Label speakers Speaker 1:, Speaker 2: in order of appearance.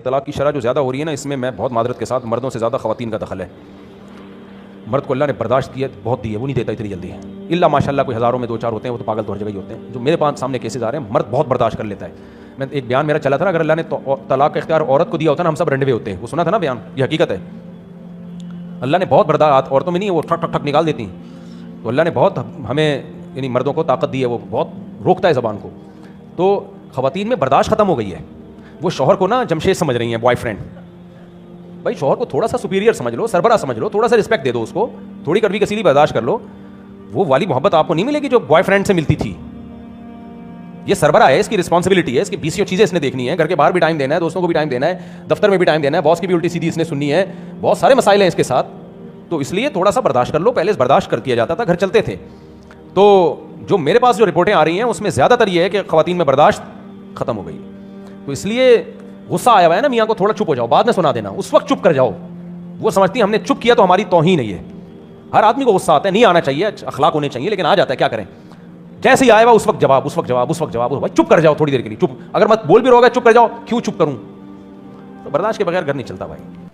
Speaker 1: طلاق کی شرح جو زیادہ ہو رہی ہے نا، اس میں بہت معذرت کے ساتھ مردوں سے زیادہ خواتین کا دخل ہے. مرد کو اللہ نے برداشت کی ہے بہت دی ہے، وہ نہیں دیتا اتنی جلدی ہے. الا ماشاء اللہ کوئی ہزاروں میں دو چار ہوتے ہیں، وہ تو پاگل تو ہر جگہ ہی ہوتے ہیں. جو میرے پاس سامنے کیسز آ رہے ہیں، مرد بہت برداشت کر لیتا ہے. میں ایک بیان میرا چلا تھا نا، اگر اللہ نے طلاق کا اختیار عورت کو دیا ہوتا نا، ہم سب رنڈوے ہوتے ہیں. وہ سنا تھا نا بیان، یہ حقیقت ہے. اللہ نے بہت برداشت، عورتوں میں نہیں ہے وہ ٹھک ٹھک ٹھک نکال دیتی ہیں. تو اللہ نے بہت ہمیں یعنی مردوں کو طاقت دی ہے، وہ بہت روکتا ہے زبان کو. تو خواتین میں برداشت ختم ہو گئی ہے. وہ شوہر کو نا جمشید سمجھ رہی ہیں، بوائے فرینڈ. بھائی شوہر کو تھوڑا سا سپیریئر سمجھ لو، سربراہ سمجھ لو، تھوڑا سا رسپیکٹ دے دو اس کو، تھوڑی کڑوی کسیلی برداشت کر لو. وہ والی محبت آپ کو نہیں ملے گی جو بوائے فرینڈ سے ملتی تھی. یہ سربراہ ہے، اس کی رسپانسبلٹی ہے، اس کی 20 چیزیں اس نے دیکھنی ہے. گھر کے باہر بھی ٹائم دینا ہے، دوستوں کو بھی ٹائم دینا ہے، دفتر میں بھی ٹائم دینا ہے، باس کی بھی الٹی سیدھی اس نے سننی ہے. بہت سارے مسائل ہیں اس کے ساتھ. تو اس لیے تھوڑا سا برداشت کر لو. پہلے برداشت کر کیا جاتا تھا، گھر چلتے تھے. تو جو میرے پاس جو رپورٹیں آ رہی ہیں اس میں زیادہ تر یہ ہے کہ خواتین میں برداشت ختم ہو گئی. تو اس لیے غصہ آیا ہوا ہے نا میاں کو، تھوڑا چپ ہو جاؤ، بعد میں سنا دینا، اس وقت چپ کر جاؤ. وہ سمجھتی ہیں ہم نے چپ کیا تو ہماری توہین ہے. یہ ہر آدمی کو غصہ آتا ہے، نہیں آنا چاہیے، اخلاق ہونے چاہیے، لیکن آ جاتا ہے. کیا کریں، جیسے ہی آئے گا اس وقت جواب، اس وقت جواب، اس وقت جواب. بھائی چپ کر جاؤ تھوڑی دیر کے لیے، چپ. اگر مت بول بھی رہو گا چپ کر جاؤ، کیوں چپ کروں. تو برداشت کے بغیر گھر نہیں چلتا بھائی.